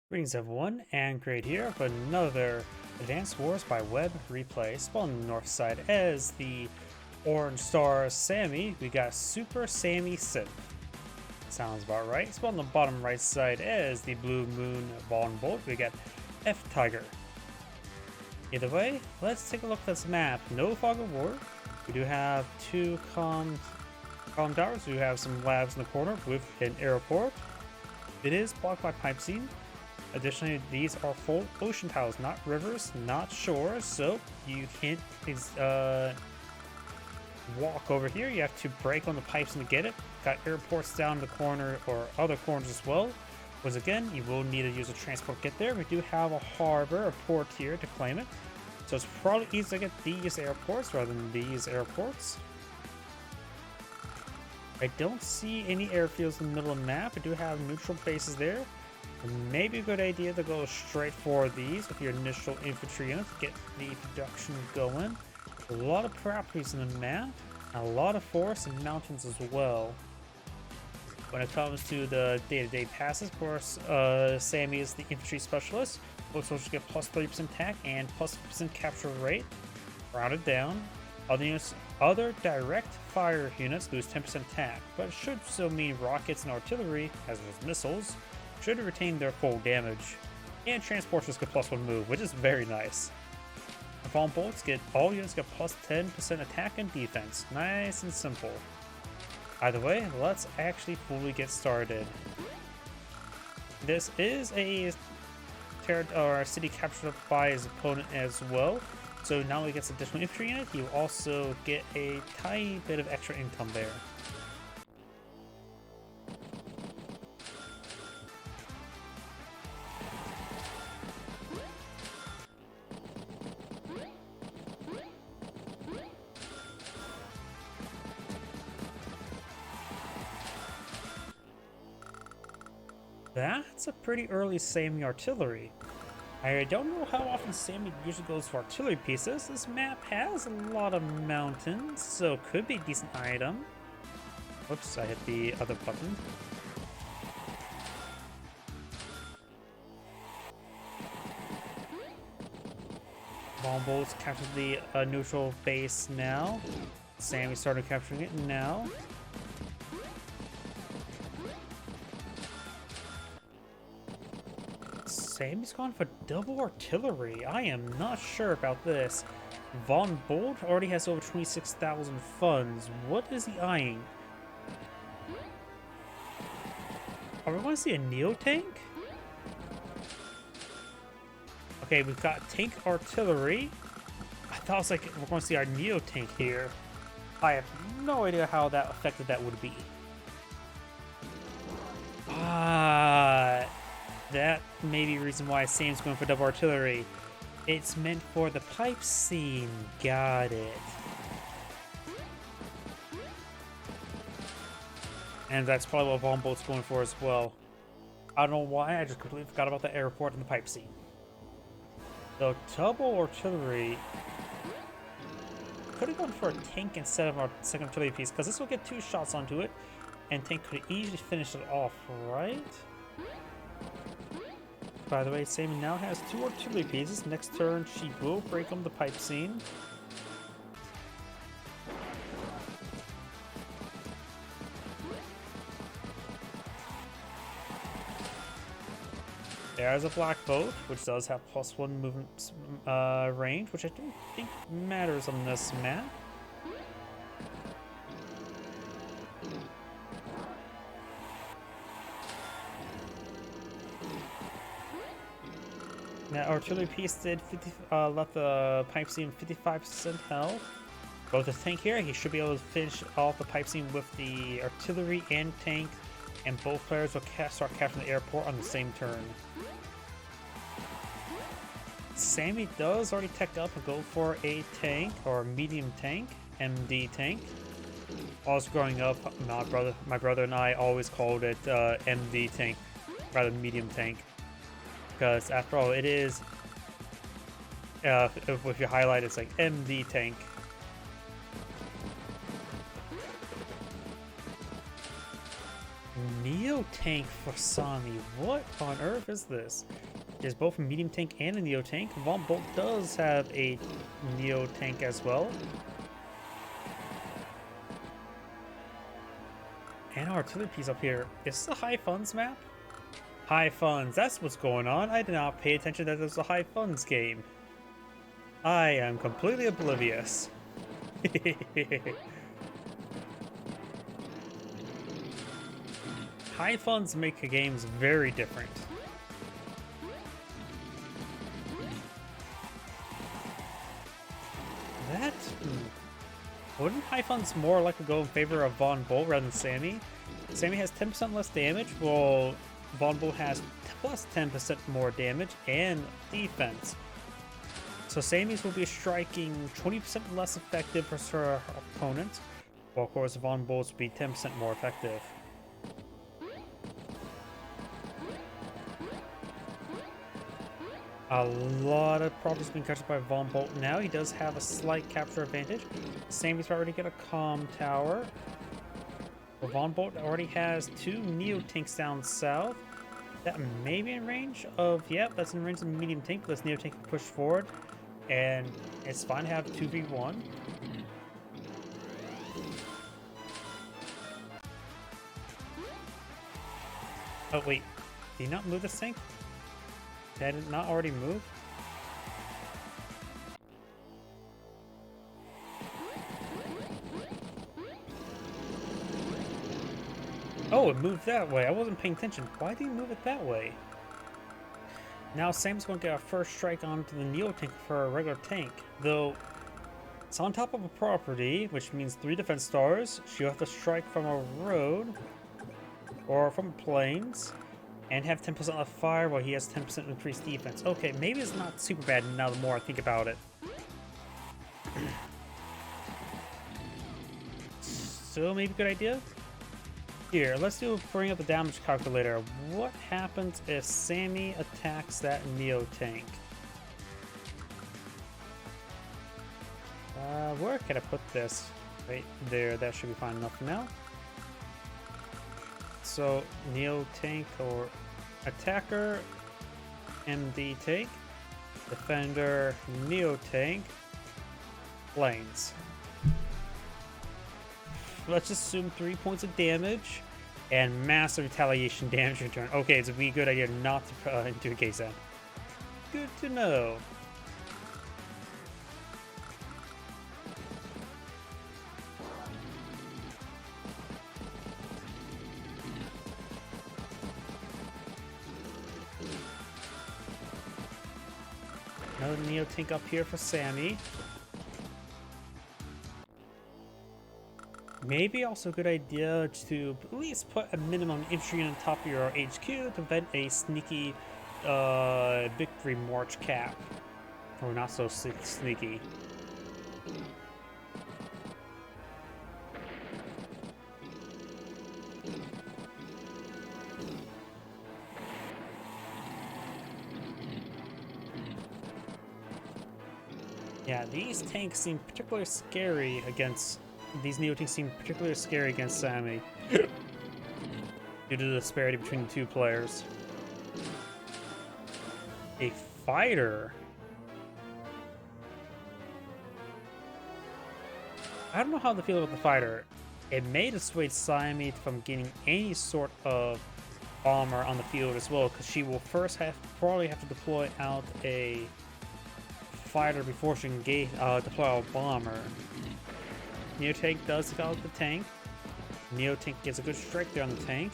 Greetings everyone, and Great here for another Advanced Wars by Web replay. Spawn on the north side as the orange star Sami, we got SuperSamiSimp. Sounds about right. Spawn on the bottom right side as the blue moon Von Bolt, we got ftiger. Either way, let's take a look at this map. No fog of war. We do have two calm towers. We have some labs in the corner with an airport. It is blocked by pipe scene. Additionally, these are full ocean tiles, not rivers, not shores, so you can't walk over here. You have to break on the pipes to get it. Got airports down the corner or other corners as well. Once again, you will need to use a transport to get there. We do have a harbor, a port here to claim it. So it's probably easier to get these airports rather than these airports. I don't see any airfields in the middle of the map. I do have neutral bases there. Maybe a good idea to go straight for these with your initial infantry units to get the production going. A lot of properties in the map, a lot of forests and mountains as well. When it comes to the day-to-day passes, of course, Sami is the infantry specialist. Both soldiers get plus 30% attack and plus 50% capture rate. Rounded down. Other direct fire units lose 10% attack, but it should still mean rockets and artillery, as well as missiles, should retain their full damage. And transporters get plus 1 move, which is very nice. Von Bolts all units get plus 10% attack and defense. Nice and simple. Either way, let's actually fully get started. This is a city captured by his opponent as well. So not only gets additional infantry unit, he will also get a tiny bit of extra income there. That's a pretty early Sami artillery. I don't know how often Sami usually goes for artillery pieces. This map has a lot of mountains, so could be a decent item. Whoops, I hit the other button. Bomb bolts capture the neutral base now. Sami started capturing it now. Sami's gone for double artillery. I am not sure about this. Von Bolt already has over 26,000 funds. What is he eyeing? Are we going to see a Neo tank? Okay, we've got tank artillery. I thought it was like we're going to see our Neo tank here. I have no idea how that effective that would be. That may be the reason why Sam's going for double artillery. It's meant for the pipe scene. Got it. And that's probably what Von Bolt's going for as well. I don't know why, I just completely forgot about the airport and the pipe scene. So double artillery. Could have gone for a tank instead of our second artillery piece, because this will get 2 shots onto it, and tank could easily finish it off, right? By the way, Sami now has 2 artillery pieces. Next turn, she will break on the pipe scene. There's a black boat, which does have plus 1 movement range, which I don't think matters on this map. That artillery piece did left the pipe scene 55% health. Both the tank here, he should be able to finish off the pipe scene with the artillery and tank, and both players will start capturing the airport on the same turn. Sami does already tech up and go for a tank, or medium tank, MD tank. While I was growing up, my brother and I always called it MD tank rather than medium tank. Because after all, it is, if you highlight, it's like MD tank. Neo Neo tank for Sami. What on earth is this? There's both a medium tank and a Neo tank. Von Bolt does have a Neo tank as well. And our artillery piece up here. Is this a high funds map? High funds, that's what's going on. I did not pay attention that there's a high funds game. I am completely oblivious. High funds make the games very different. That... Wouldn't high funds more likely go in favor of Von Bolt rather than Sami? Sami has 10% less damage, while Von Bolt has plus 10% more damage and defense. So Sami's will be striking 20% less effective versus her opponent, while of course Von Bolt's will be 10% more effective. A lot of properties being captured by Von Bolt now. He does have a slight capture advantage. Sami's already got a comm tower. Well, Von Bolt already has 2 Neo tanks down south. That may be in range of, yep, that's in range of the medium tank. This Neo tank can push forward, and it's fine to have 2v1. Oh wait, did he not move this tank? Did it not already move? Oh, it moved that way. I wasn't paying attention. Why did he move it that way? Now Sam's going to get a first strike onto the Neo tank for a regular tank. Though, it's on top of a property, which means 3 defense stars. She'll have to strike from a road or from plains. And have 10% less fire while he has 10% increased defense. Okay, maybe it's not super bad now the more I think about it. So maybe a good idea? Here, let's bring up the damage calculator. What happens if Sami attacks that Neo tank? Where can I put this? Right there, that should be fine enough for now. So, Neo tank or attacker, MD tank, defender, Neo tank, planes. Let's assume 3 points of damage and massive retaliation damage return. Okay, it's a really good idea not to do a case then. Good to know. Another Neo tank up here for Sami. Maybe also a good idea to at least put a minimum infantry on top of your HQ to prevent a sneaky victory march cap. Or not so sneaky. Yeah, these tanks seem particularly scary against... These Neo tanks seem particularly scary against Sami. Due to the disparity between the 2 players. A fighter? I don't know how to feel about the fighter. It may dissuade Sami from getting any sort of bomber on the field as well, because she will first probably have to deploy out a fighter before she can deploy a bomber. Neo tank does take out the tank. Neo tank gets a good strike there on the tank.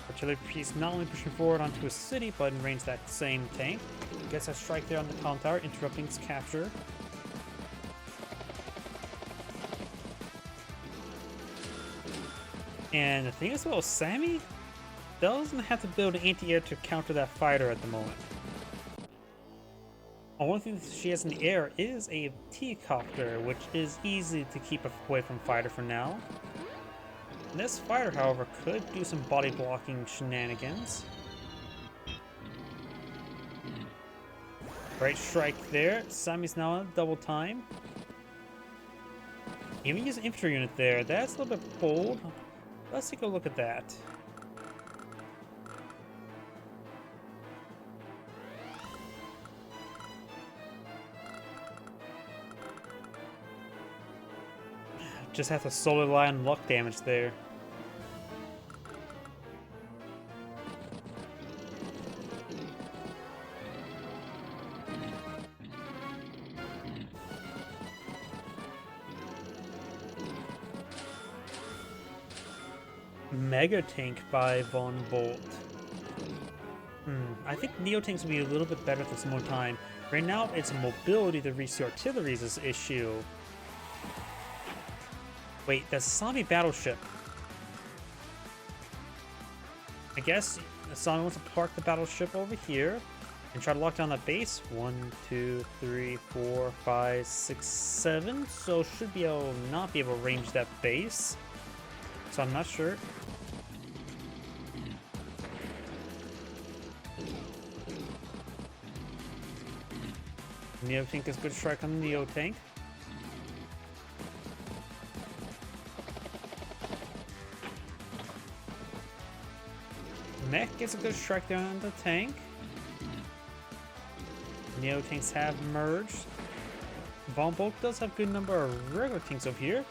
Artillery piece not only pushing forward onto a city, but in range that same tank. Gets a strike there on the comm tower, interrupting its capture. And the thing is, well, Sami doesn't have to build an anti-air to counter that fighter at the moment. The only thing she has in the air is a T-copter, which is easy to keep away from fighter for now. This fighter, however, could do some body blocking shenanigans. Great strike there. Sami's now on double time. Even use an infantry unit there. That's a little bit bold. Let's take a look at that. Just have to solely rely on luck damage there. Mega Tank by Von Bolt. I think Neo Tanks will be a little bit better for some more time. Right now, it's mobility to reach the artillery is this issue. Wait, that's Sami battleship. I guess Sami wants to park the battleship over here and try to lock down that base. 1, 2, 3, 4, 5, 6, 7. So should be able not be able to range that base. So I'm not sure. Neo Tank is good strike on the Neo Tank. Mech gets a good strike down on the tank. Neo Tanks have merged. Von Bolt does have a good number of regular tanks over here,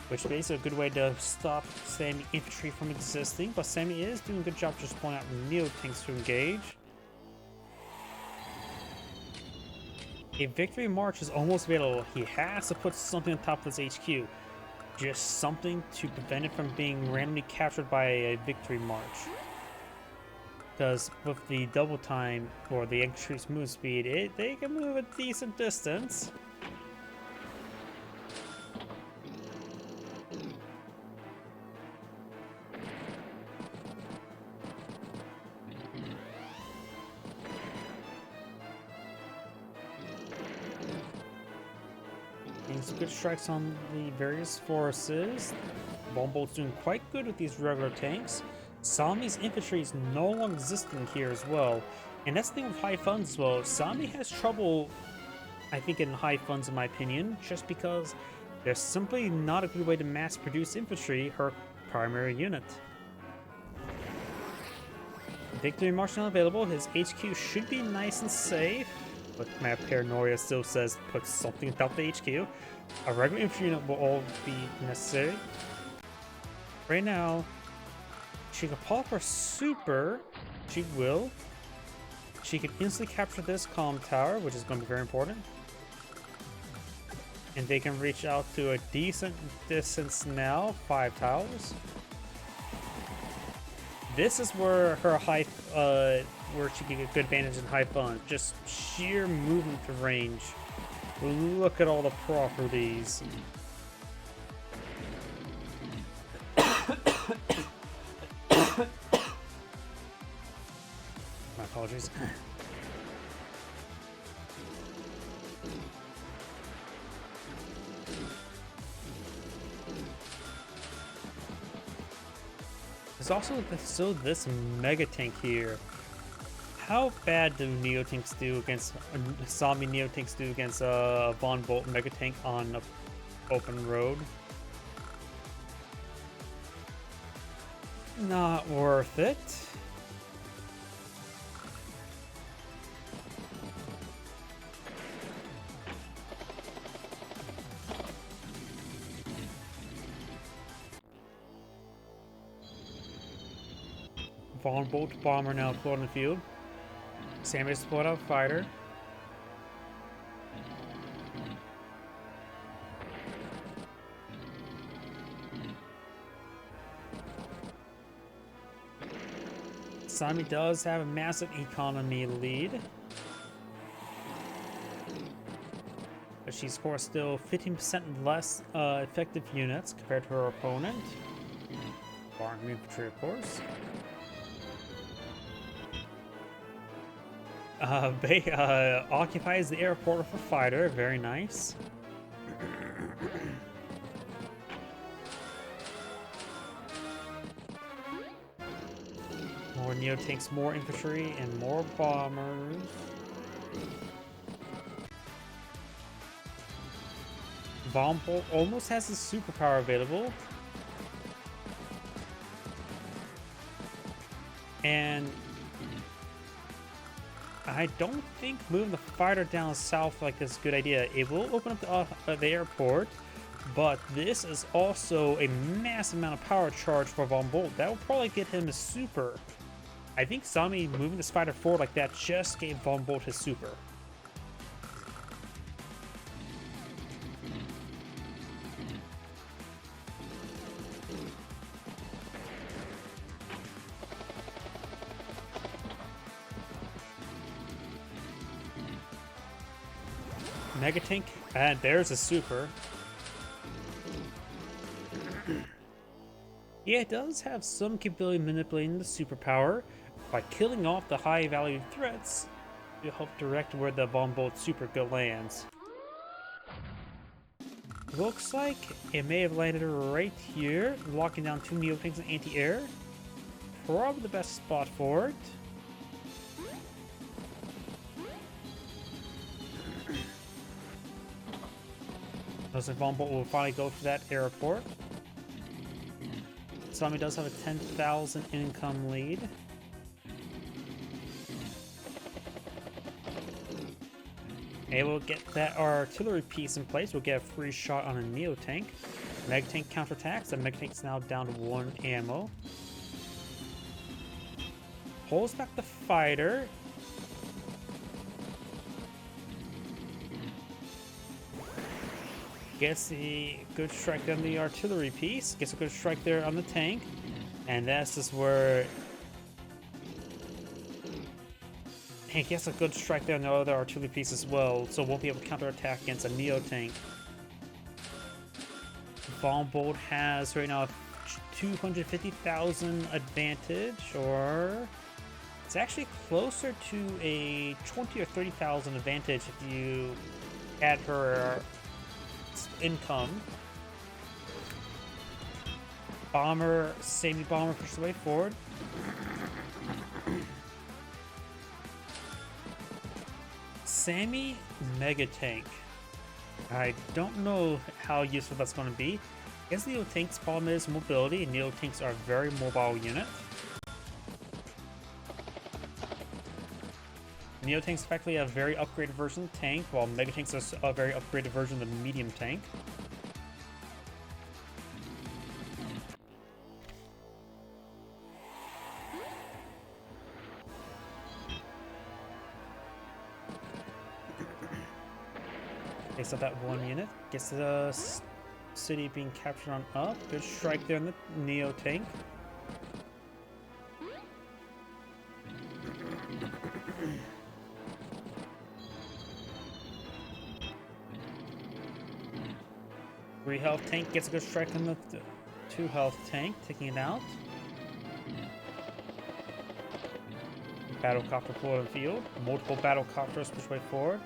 which is a good way to stop Sami infantry from existing. But Sami is doing a good job just pulling out Neo Tanks to engage. A victory march is almost available. He has to put something on top of his HQ. Just something to prevent it from being randomly captured by a victory march. Because with the double time or the increased move speed, they can move a decent distance. Some good strikes on the various forces. Von Bolt's doing quite good with these regular tanks. Sami's infantry is no longer existing here as well. And that's the thing with high funds as well. Sami has trouble, I think, in high funds in my opinion, just because there's simply not a good way to mass produce infantry, her primary unit. Victory March not available. His HQ should be nice and safe. But Map Paranoia still says put something about the HQ. A regular infantry unit will all be necessary. Right now, she can pull up her super. She will. She can instantly capture this comm tower, which is going to be very important. And they can reach out to a decent distance now. 5 towers. This is where her high, where she can get good advantage in high fun. Just sheer movement to range. Look at all the properties. My apologies. There's also still this mega tank here. How bad do Neo Tanks do against Sami Neo Tanks do against Von Bolt mega tank on an open road? Not worth it. Von Bolt bomber now floating the field. Sami just pulled out fighter. Sami does have a massive economy lead. But she's, of course, still 15% less effective units compared to her opponent. Barring infantry, of course. Occupies the airport with a fighter. Very nice. More Neo Tanks, more infantry, and more bombers. Von Bolt almost has his superpower available. And I don't think moving the fighter down south like this is a good idea. It will open up the airport, But this is also a massive amount of power charge for Von Bolt. That will probably get him his super. I think Sami moving the spider forward like that just gave Von Bolt his super. Mega Tank, and there's a super. Yeah, it does have some capability of manipulating the superpower. By killing off the high value threats, you'll help direct where the Von Bolt super lands. Looks like it may have landed right here, locking down 2 Neotanks and anti-air. Probably the best spot for it. Looks like Von Bolt will finally go to that airport. Sami does have a 10,000 income lead. And we'll get that artillery piece in place. We'll get a free shot on a Neo Tank. Mega Tank counterattacks. The Mega Tank's now down to 1 ammo. Pulls back the fighter. Gets a good strike on the artillery piece. Gets a good strike there on the tank. And that's just where... He gets a good strike there on the other artillery piece as well, so won't be able to counterattack against a Neo Tank. Von Bolt has right now a 250,000 advantage, or it's actually closer to a 20 or 30,000 advantage if you add her income. Bomber, Sami bomber pushes the way forward. Sami Mega Tank. I don't know how useful that's going to be. I guess Neo Tank's problem is mobility. Neo Tanks are a very mobile unit. Neo Tanks effectively have a very upgraded version of the tank, while Mega Tanks are a very upgraded version of the medium tank. Takes out that one unit, gets the city being captured on up. Good strike there on the Neo Tank. Three health tank gets a good strike on the 2 health tank, taking it out. Battlecopter pulled in the field. Multiple battlecopters push way forward.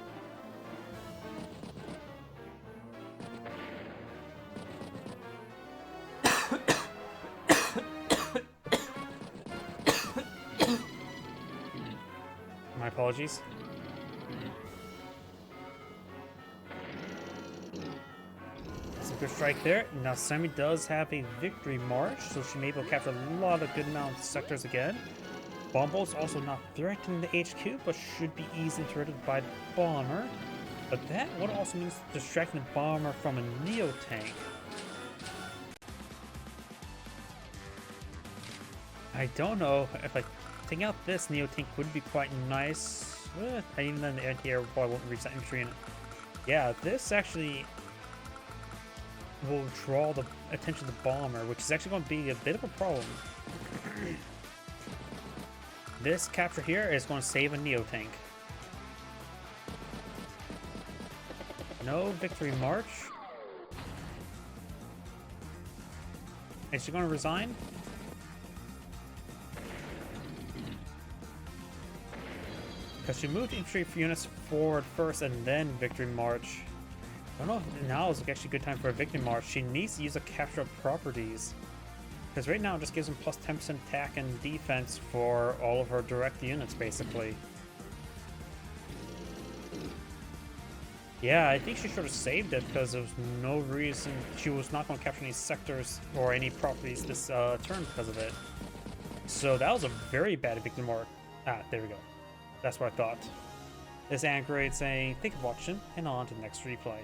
My apologies. That's a good strike there. Now Sami does have a victory march, so she may be able to capture a lot of good amount of sectors again. Von Bolt's also not threatening the HQ, but should be easily threatened by the bomber. But that would also mean distracting the bomber from a Neo Tank. I don't know if taking out this Neo Tank would be quite nice. Even then the anti-air probably won't reach that infantry unit. Yeah, this actually will draw the attention of the bomber, which is actually going to be a bit of a problem. This capture here is going to save a Neo Tank. No victory march. Is she going to resign? Because she moved infantry units forward first and then victory march. I don't know if now is actually a good time for a victory march. She needs to use a capture of properties. Because right now it just gives them plus 10% attack and defense for all of her direct units, basically. Yeah, I think she should have saved it because there was no reason she was not going to capture any sectors or any properties this turn because of it. So that was a very bad victory march. Ah, there we go. That's what I thought. This Anchorade saying, thank you for watching, and on to the next replay.